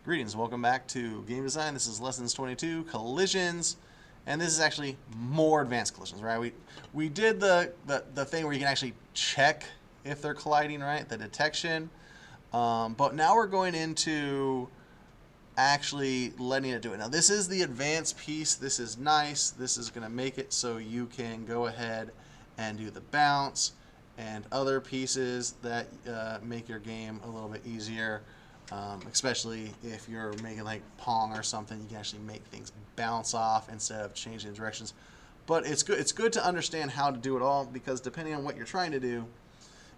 Greetings, welcome back to Game Design. This is Lessons 22, Collisions, and this is actually more advanced collisions, right? We did the thing where you can actually check if they're colliding, right? The detection. But now we're going into actually letting it do it. Now this is the advanced piece. This is nice. This is going to make it so you can go ahead and do the bounce and other pieces that make your game a little bit easier. Especially if you're making like Pong or something, you can actually make things bounce off instead of changing directions. But it's good. It's good to understand how to do it all, because depending on what you're trying to do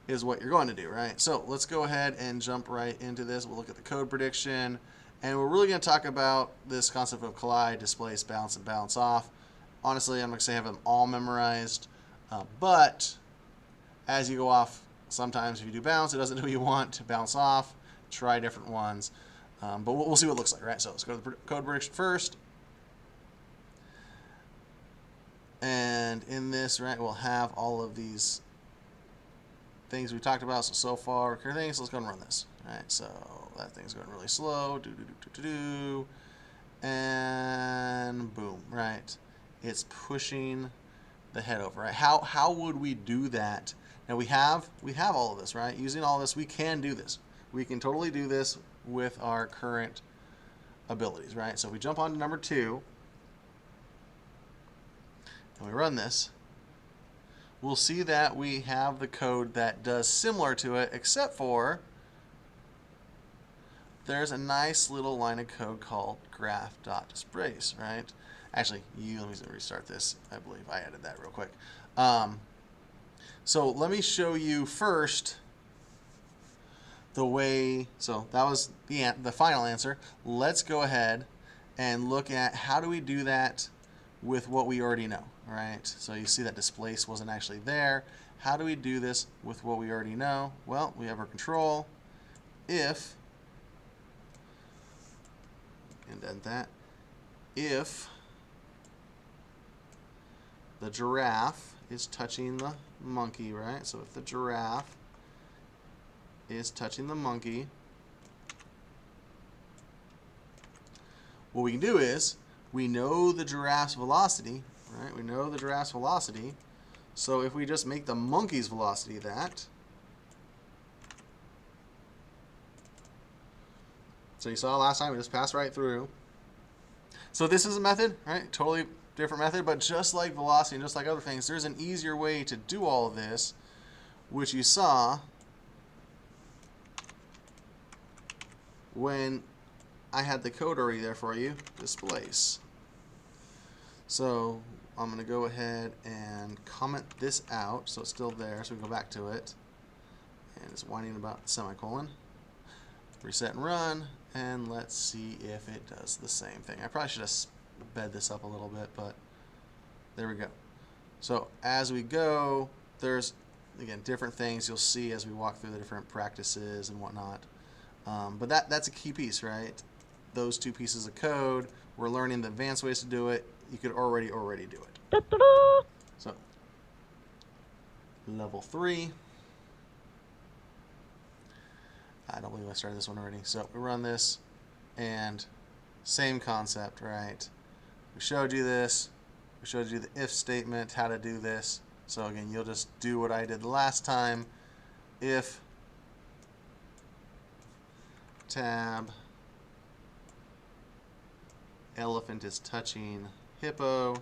is what you're going to do, right? So let's go ahead and jump right into this. We'll look at the code prediction, and we're really going to talk about this concept of collide, displace, bounce, and bounce off. Honestly, I'm going to say I have them all memorized, but as you go off, sometimes if you do bounce, it doesn't do what you want to bounce off. Try different ones, but we'll see what it looks like, right? So let's go to the code prediction first. And in this, right, we'll have all of these things we talked about so far. So let's go and run this. All right, so that thing's going really slow. And boom, right? It's pushing the head over, right? How would we do that? Now we have all of this, right? Using all of this, we can do this. We can totally do this with our current abilities, right? So we jump on to number 2 and we run this. We'll see that we have the code that does similar to it, except for there's a nice little line of code called graph.displace, right? Actually, let me restart this. I believe I added that real quick. So let me show you first the way. So that was the final answer. Let's go ahead and look at how do we do that with what we already know, right? So you see that displace wasn't actually there. How do we do this with what we already know? Well, we have our control. If, indent that, if the giraffe is touching the monkey, right? So if the giraffe is touching the monkey, what we can do is we know the giraffe's velocity, right? We know the giraffe's velocity. So if we just make the monkey's velocity that, so you saw last time we just passed right through. So this is a method, right? Totally different method, but just like velocity and just like other things, there's an easier way to do all of this, which you saw when I had the code already there for you, displace. So I'm going to go ahead and comment this out so it's still there, so we can go back to it. And it's whining about semicolon. Reset and run, and let's see if it does the same thing. I probably should have sped this up a little bit, but there we go. So as we go, there's, again, different things you'll see as we walk through the different practices and whatnot. But that's a key piece, right? Those two pieces of code, we're learning the advanced ways to do it. You could already do it. So, level 3. I don't believe I started this one already. So we run this, and same concept, right? We showed you this. We showed you the if statement, how to do this. So again, you'll just do what I did last time. If tab elephant is touching hippo,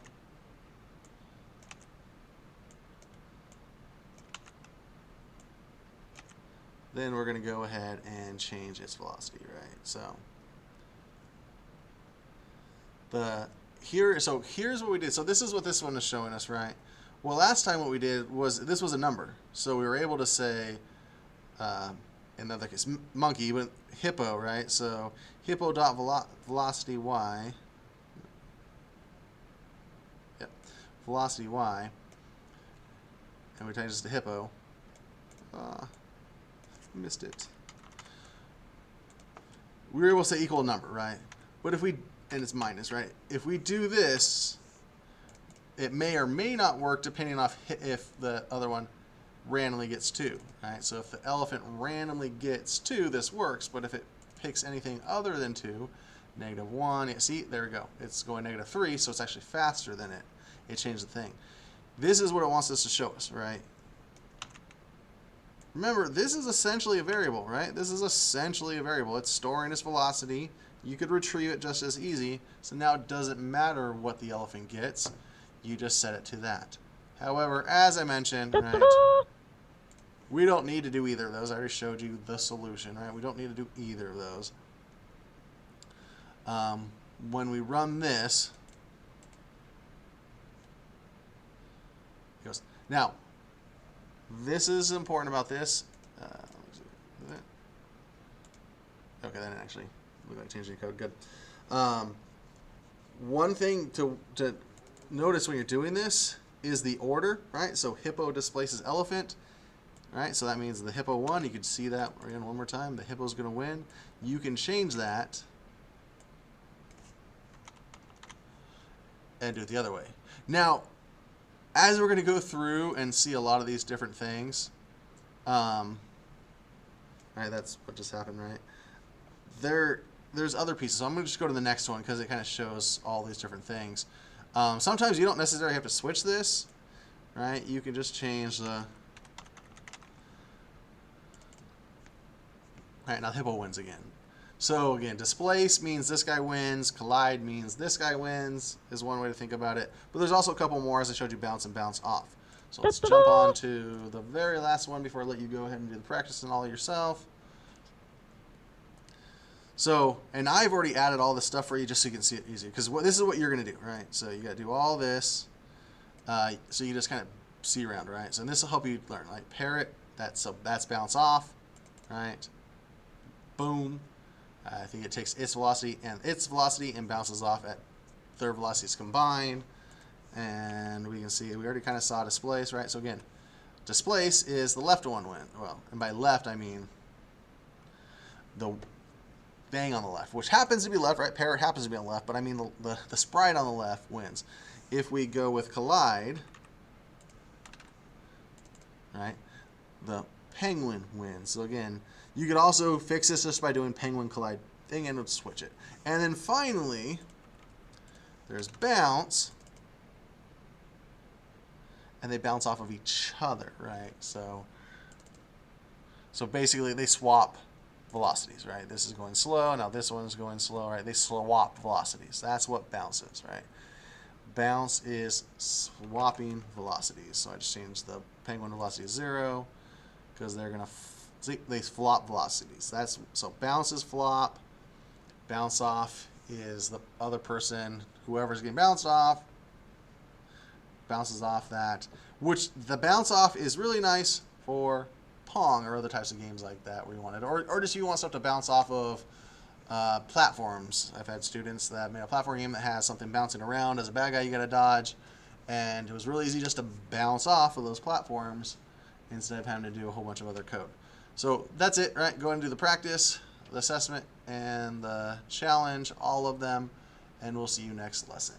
then we're going to go ahead and change its velocity, right? So here's what we did. So this is what this one is showing us, right? Well, last time what we did was this was a number, so we were able to say in another case monkey, but hippo, right? So hippo dot velocity y. Yep, velocity y, and we change this to hippo. Missed it. We were able to say equal number, right? But if we, and it's minus, right? If we do this, it may or may not work depending on if the other one randomly gets 2, right? So if the elephant randomly gets 2, this works, but if it picks anything other than 2, -1, yeah, see, there we go. It's going -3, so it's actually faster than it. It changed the thing. This is what it wants us to show us, right? Remember, this is essentially a variable, right? This is essentially a variable. It's storing its velocity. You could retrieve it just as easy. So now it doesn't matter what the elephant gets. You just set it to that. However, as I mentioned, right, we don't need to do either of those. I already showed you the solution, right? We don't need to do either of those. When we run this, it goes. Now, this is important about this. Okay, that didn't actually look like changing the code. Good. One thing to notice when you're doing this is the order, right? So hippo displaces elephant, right? So that means the hippo won. You can see that again one more time. The hippo's going to win. You can change that and do it the other way. Now, as we're going to go through and see a lot of these different things, right, that's what just happened, right? There's other pieces. So I'm going to just go to the next one because it kind of shows all these different things. Sometimes you don't necessarily have to switch this, right? You can just change the... All right, now the hippo wins again. So again, displace means this guy wins. Collide means this guy wins, is one way to think about it. But there's also a couple more, as I showed you, bounce and bounce off. So let's jump on to the very last one before I let you go ahead and do the practice and all yourself. So, and I've already added all this stuff for you just so you can see it easier. Because this is what you're going to do, right? So you got to do all this. So you just kind of see around, right? So this will help you learn, like parrot, that's bounce off, right? Boom. I think it takes its velocity and bounces off at their velocities combined. And we can see we already kind of saw displace, right? So again, displace is the left one win. Well, and by left I mean the thing on the left, which happens to be left, right? Parrot happens to be on the left, but I mean the sprite on the left wins. If we go with collide, right, the penguin wins. So again, you could also fix this just by doing penguin collide thing and switch it. And then finally, there's bounce, and they bounce off of each other, right? So basically they swap velocities, right? This is going slow, now this one's going slow, right? They swap velocities. That's what bounce is, right? Bounce is swapping velocities. So I just changed the penguin velocity to 0 because they're gonna see they flop velocities. So bounce is flop. Bounce off is the other person, whoever's getting bounced off, bounces off that. Which the bounce off is really nice for Pong or other types of games like that where you want it, or just you want stuff to bounce off of platforms. I've had students that made a platform game that has something bouncing around. As a bad guy, you got to dodge, and it was really easy just to bounce off of those platforms instead of having to do a whole bunch of other code. So that's it, right? Go ahead and do the practice, the assessment, and the challenge, all of them, and we'll see you next lesson.